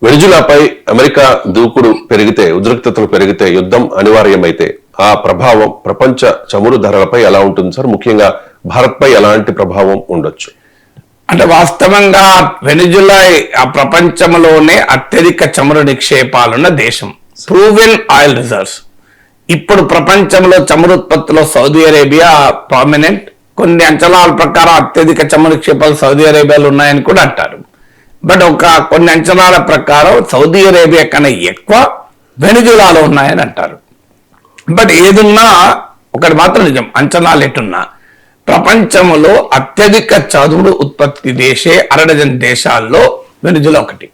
వెనిజులాపై America దూకుడు పెరిగితే, ఉద్రిక్తతలు పెరిగితే, యుద్ధం అనివార్యమైతే ఆ ప్రభావం ప్రపంచ చమురు ధరలపై ఎలా ఉంటుంది సార్? ముఖ్యంగా భారత్ పై ఎలాంటి ప్రభావం ఉండొచ్చు? అంటే వాస్తవంగా వెనిజులా ఆ ప్రపంచంలోనే అత్యధిక చమురు నిక్షేపాలున్న దేశం. Proven oil reserves. ఇప్పుడు ప్రపంచంలో చమురు ఉత్పత్తిలో సౌదీ అరేబియా ప్రామినెంట్. కొన్ని అంచనాల ప్రకారం అత్యధిక చమురు నిక్షేపాలు సౌదీ అరేబియాలో ఉన్నాయని కూడా అంటారు. బట్ కొన్ని అంచనాల ప్రకారం సౌదీ అరేబియా కన్నా ఎక్కువ వెనిజులాలో ఉన్నాయని అంటారు. బట్ ఏదున్నా ఒకటి మాత్రం నిజం, అంచనాలు ఎటున్నా ప్రపంచంలో అత్యధిక చమురు ఉత్పత్తి దేశే 60 దేశాల్లో వెనిజులా ఒకటి.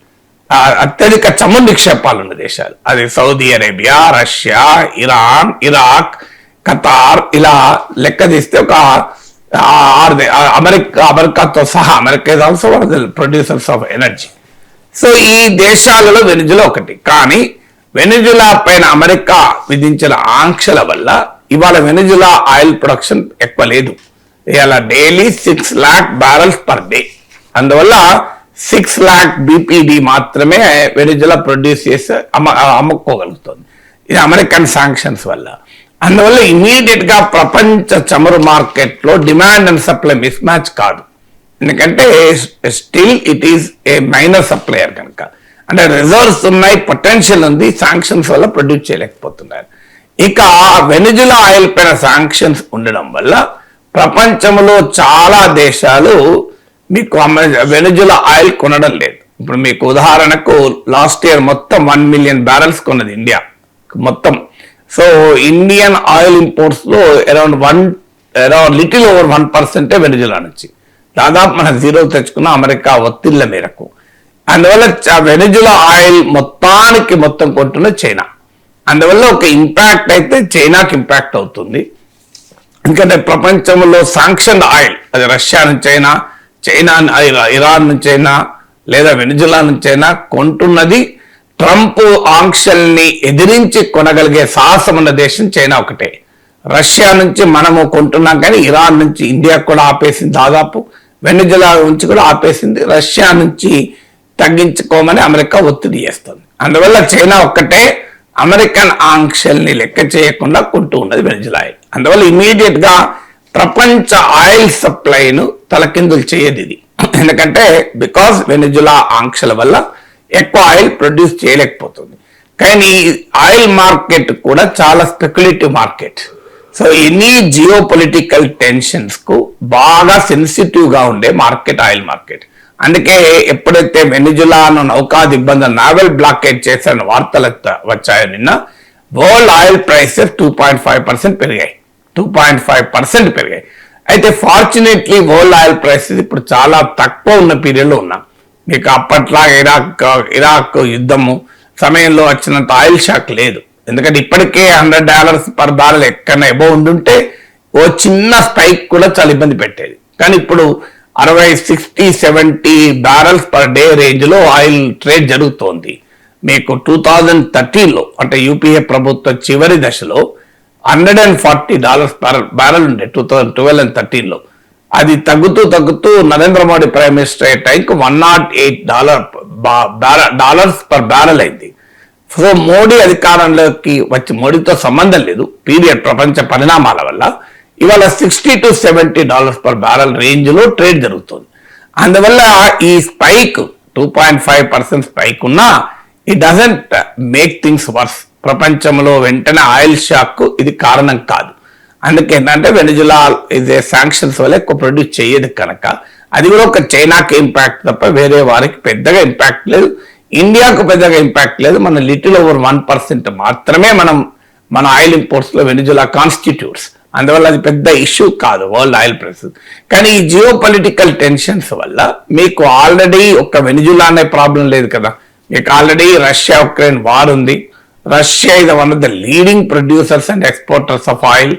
అత్యధిక చమురు నిక్షేపాలు ఉన్న దేశాలు అది Saudi Arabia, Russia, Iran, Iraq, Qatar, ఇలా లెక్క తీస్తే ఒక అమెరికాతో సహా. America is also one of the producers of energy. So ఈ దేశాలలో వెనిజులా ఒకటి. కానీ వెనిజులా పైన అమెరికా విధించిన ఆంక్షల వల్ల ఇవాళ వెనిజులా ఆయిల్ ప్రొడక్షన్ ఎక్కువ లేదు. ఇవాళ daily 6 lakh barrels per day. అందువల్ల 6 లాక్ బీపీడి మాత్రమే వెనిజులా ప్రొడ్యూస్ చేసి అమ్ముకోగలుగుతుంది. ఇది అమెరికన్ శాంక్షన్స్ వల్ల. అందువల్ల ఇమీడియట్ గా ప్రపంచ చమురు మార్కెట్ లో demand and supply mismatch కాదు. ఎందుకంటే still it is a minor supplier కనుక. అంటే రిజర్వ్స్ ఉన్నాయి, పొటెన్షియల్ ఉంది, శాంక్షన్స్ వల్ల ప్రొడ్యూస్ చేయలేకపోతున్నారు. ఇక వెనిజులా ఆయిల్ పైన శాంక్షన్స్ ఉండడం వల్ల ప్రపంచంలో చాలా దేశాలు మీకు వెనిజులా ఆయిల్ కొనడం లేదు. ఇప్పుడు మీకు ఉదాహరణకు లాస్ట్ ఇయర్ మొత్తం 1 మిలియన్ బ్యారల్స్ కొన్నది ఇండియా మొత్తం. సో ఇండియన్ ఆయిల్ ఇంపోర్ట్స్ లో అరౌండ్ లిటిల్ ఓవర్ 1% వెనిజులా నుంచి. దాదాపు మనం జీరో తెచ్చుకున్న అమెరికా ఒత్తిళ్ల మేరకు. అందువల్ల వెనిజులా ఆయిల్ మొత్తం కొంటున్న చైనా. అందువల్ల ఒక ఇంపాక్ట్ అయితే చైనాకి ఇంపాక్ట్ అవుతుంది. ఎందుకంటే ప్రపంచంలో శాంక్షన్ ఆయిల్ అది రష్యా నుంచైనా, ఇరాన్ నుంచైనా లేదా వెనిజులా నుంచైనా కొంటున్నది. ట్రంప్ ఆంక్షల్ని ఎదిరించి కొనగలిగే సాహసం ఉన్న దేశం చైనా ఒకటే. రష్యా నుంచి మనము కొంటున్నాం, కానీ ఇరాన్ నుంచి ఇండియా కూడా ఆపేసింది, దాదాపు వెనిజులా నుంచి కూడా ఆపేసింది. రష్యా నుంచి తగ్గించుకోమని అమెరికా ఒత్తిడి చేస్తుంది. అందువల్ల చైనా ఒక్కటే అమెరికన్ ఆంక్షల్ని లెక్క చేయకుండా కొంటూ ఉన్నది వెనిజులా ఆయిల్. అందువల్ల ఇమీడియట్ గా ప్రపంచ ఆయిల్ సప్లైను తలకిందులు చేయదు ఇది. ఎందుకంటే బికాస్ వెనిజులా ఆంక్షల వల్ల ఎక్కువ ఆయిల్ ప్రొడ్యూస్ చేయలేకపోతుంది. కానీ ఆయిల్ మార్కెట్ కూడా చాలా speculative market. So any geo political tensions కు బాగా సెన్సిటివ్ గా ఉండే మార్కెట్ ఆయిల్ మార్కెట్. అందుకే ఎప్పుడైతే వెనిజులాను నౌకా దిగ్బంధం నావెల్ బ్లాకేడ్ చేసిన వార్తలు వచ్చాయో నిన్న, వరల్డ్ ఆయిల్ ప్రైసెస్ 2.5% పెరిగాయి. 2.5% పెరిగాయి. అయితే ఫార్చునేట్లీ వరల్డ్ ఆయిల్ ప్రైసెస్ ఇప్పుడు చాలా తక్కువ ఉన్న పీరియడ్లో ఉన్నాం. మీకు అప్పట్లా ఇరాక్ యుద్ధము సమయంలో వచ్చినంత ఆయిల్ షాక్ లేదు. ఎందుకంటే ఇప్పటికే $100 పర్ బ్యారల్ ఎక్కడైనా ఎబో ఉండుంటే ఓ చిన్న స్పైక్ కూడా చాలా ఇబ్బంది పెట్టేది. కానీ ఇప్పుడు 60, 60, 70 బ్యారల్స్ పర్ డే రేంజ్ లో ఆయిల్ ట్రేడ్ జరుగుతోంది. మీకు 2013లో అంటే యూపీఏ ప్రభుత్వ చివరి దశలో $140 పర్ బ్యారల్ ఉండే 2012 and 13లో. అది తగ్గుతూ నరేంద్ర మోడీ ప్రైమ్ మినిస్టర్ అయ్యే టైంకి $108 పర్ బ్యారల్ అయింది. సో మోడీ అధికారంలోకి వచ్చి, మోడీతో సంబంధం లేదు, పీరియడ్ ప్రపంచ పరిణామాల వల్ల ఇవాళ $60 to $70 పర్ బ్యారల్ రేంజ్ లో ట్రేడ్ జరుగుతుంది. అందువల్ల ఈ స్పైక్ 2.5% స్పైక్ ఉన్నా it doesn't make things worse. ప్రపంచంలో వెంటనే ఆయిల్ షాక్ ఇది కారణం కాదు. అందుకే ఏంటంటే వెనిజులా ఇదే శాంక్షన్స్ వల్ల ఎక్కువ ప్రొడ్యూస్ చేయదు కనుక అది కూడా ఒక చైనాకి ఇంపాక్ట్ తప్ప వేరే వారికి పెద్దగా ఇంపాక్ట్ లేదు. ఇండియాకు పెద్దగా ఇంపాక్ట్ లేదు. మన లిటిల్ ఓవర్ 1% మాత్రమే మన ఆయిల్ ఇంపోర్ట్స్ లో వెనిజులా కాన్స్టిట్యూట్స్. అందువల్ల అది పెద్ద ఇష్యూ కాదు వరల్డ్ ఆయిల్ ప్రైసెస్. కానీ ఈ జియో పొలిటికల్ టెన్షన్స్ వల్ల మీకు ఆల్రెడీ ఒక వెనిజులా అనే ప్రాబ్లం లేదు కదా. మీకు ఆల్రెడీ రష్యా ఉక్రెయిన్ వార్ ఉంది. రష్యా ఇది one of the leading producers and exporters of oil.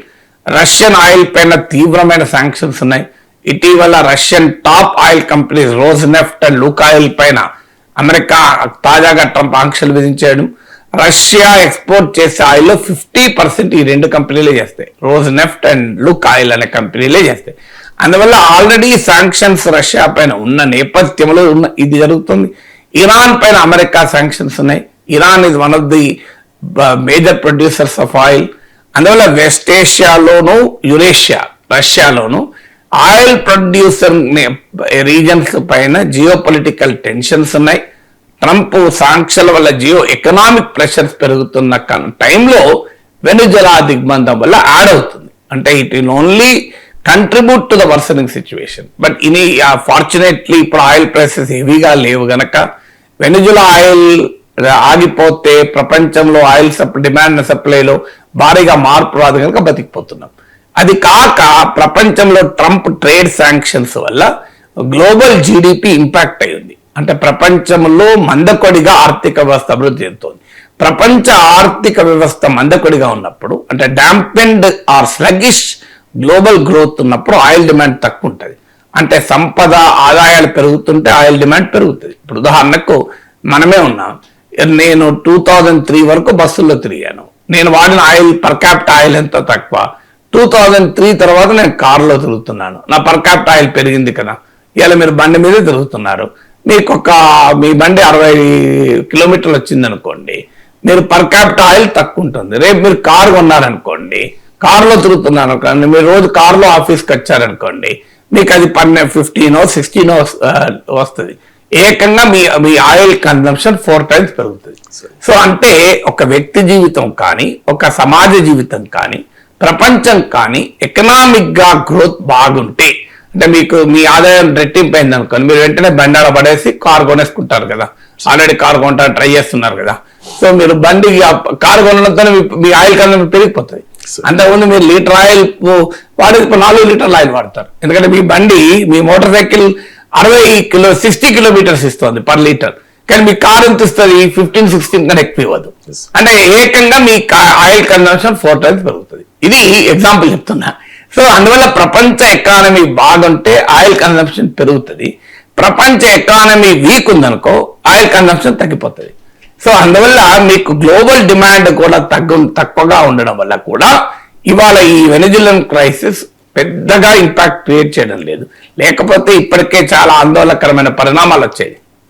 Russian oil పైన తీవ్రమైన శాంక్షన్స్ ఉన్నాయి. ఇటీవల Russian top oil companies Rosneft and Lukoil పైన అమెరికా తాజాగా ట్రంప్ ఆంక్షలు విధించాడు. రష్యా ఎక్స్పోర్ట్ చేసే ఆయిల్లో 50% ఈ రెండు కంపెనీలే చేస్తాయి. రోజ్నెఫ్ట్ అండ్ లుక్ ఆయిల్ అనే కంపెనీలే చేస్తాయి. అందువల్ల ఆల్రెడీ శాంక్షన్స్ రష్యా పైన ఉన్న నేపథ్యంలో ఇది జరుగుతుంది. ఇరాన్ పైన అమెరికా శాంక్షన్స్ ఉన్నాయి. Iran is one of the major producers of oil. అందువల్ల వెస్ట్ ఏషియాలోను, యురేషియా, రష్యాలోను ఆయిల్ ప్రొడ్యూసర్ రీజన్స్ పైన జియోపొలిటికల్ టెన్షన్స్ ఉన్నాయి. ట్రంప్ సాంక్షల వల్ల జియో ఎకనామిక్ ప్రెషర్స్ పెరుగుతున్న టైంలో వెనిజులా దిగ్బంధం వల్ల యాడ్ అవుతుంది. అంటే it will only contribute to the worsening situation. But ఇని ఫార్చునేట్లీ ఇప్పుడు ఆయిల్ ప్రైసెస్ హెవీగా లేవు గనక వెనిజులా ఆయిల్ ఆగిపోతే ప్రపంచంలో ఆయిల్ డిమాండ్ సప్లైలో భారీగా మార్పు రాదు కనుక బతికిపోతున్నాం. అది కాక ప్రపంచంలో ట్రంప్ ట్రేడ్ శాంక్షన్స్ వల్ల గ్లోబల్ జీడిపి ఇంపాక్ట్ అయ్యింది. అంటే ప్రపంచంలో మందకొడిగా ఆర్థిక వ్యవస్థ అభివృద్ధి చెందుతోంది. ప్రపంచ ఆర్థిక వ్యవస్థ మందకొడిగా ఉన్నప్పుడు, అంటే డాంపెండ్ ఆర్ స్లగిష్ గ్లోబల్ గ్రోత్ ఉన్నప్పుడు ఆయిల్ డిమాండ్ తక్కువ ఉంటుంది. అంటే సంపద ఆదాయాలు పెరుగుతుంటే ఆయిల్ డిమాండ్ పెరుగుతుంది. ఇప్పుడు ఉదాహరణకు మనమే ఉన్నాం. నేను 2003 వరకు బస్సుల్లో తిరిగాను. నేను వాడిన ఆయిల్ పర్ క్యాపిటల్ ఆయిల్ ఎంతో తక్కువ. 2003 తర్వాత నేను కారులో తిరుగుతున్నాను. నా పర్ క్యాపిటల్ ఆయిల్ పెరిగింది కదా. ఇలా మీరు బండి మీదే తిరుగుతున్నారు. మీకు మీ బండి 60 కిలోమీటర్లు వచ్చింది అనుకోండి, మీరు పర్ క్యాపిటల్ ఆయిల్ తక్కువ ఉంటుంది. రేపు మీరు కారు కొన్నారనుకోండి, కారులో తిరుగుతున్నారు అనుకోండి, మీరు రోజు కారులో ఆఫీస్కి వచ్చారనుకోండి, మీకు అది 15 16 వస్తుంది. ఏకంగా మీ ఆయిల్ కన్సంప్షన్ 4 times పెరుగుతుంది. సో అంటే ఒక వ్యక్తి జీవితం కానీ, ఒక సమాజ జీవితం కానీ, ప్రపంచం కానీ ఎకనామిక్ గా గ్రోత్ బాగుంటే, అంటే మీకు మీ ఆదాయం రెట్టింపైంది అనుకోండి, మీరు వెంటనే బండాల పడేసి కారు కొనేసుకుంటారు కదా. ఆల్రెడీ కారు కొంటారు, ట్రై చేస్తున్నారు కదా. సో మీరు బండి కారు కొనడంతో మీ ఆయిల్ కన్సంప్షన్ పెరిగిపోతుంది. అంతకుముందు మీరు లీటర్ ఆయిల్ వాడేది 4 లీటర్ల ఆయిల్ వాడతారు. ఎందుకంటే మీ బండి, మీ మోటార్ సైకిల్ 60 కిలోమీటర్స్ ఇస్తుంది పర్ లీటర్. కానీ మీ కార్ ఎంత ఇస్తుంది? 15-16 కన్నా ఎక్కువ ఇవ్వదు. అంటే ఏకంగా మీ ఆయిల్ కన్సంప్షన్ 4 times పెరుగుతుంది. ఇది ఎగ్జాంపుల్ చెప్తున్నా. సో అందువల్ల ప్రపంచ ఎకానమీ బాగుంటే ఆయిల్ కన్సంప్షన్ పెరుగుతుంది. ప్రపంచ ఎకానమీ వీక్ ఉందనుకో ఆయిల్ కన్సంప్షన్ తగ్గిపోతుంది. సో అందువల్ల మీకు గ్లోబల్ డిమాండ్ కూడా తక్కువగా ఉండడం వల్ల కూడా ఇవాళ ఈ వెనిజులన్ క్రైసిస్ పెద్దగా ఇంపాక్ట్ క్రియేట్ చేయడం లేదు. లేకపోతే ఇప్పటికే చాలా ఆందోళనకరమైన పరిణామాలు వచ్చాయి.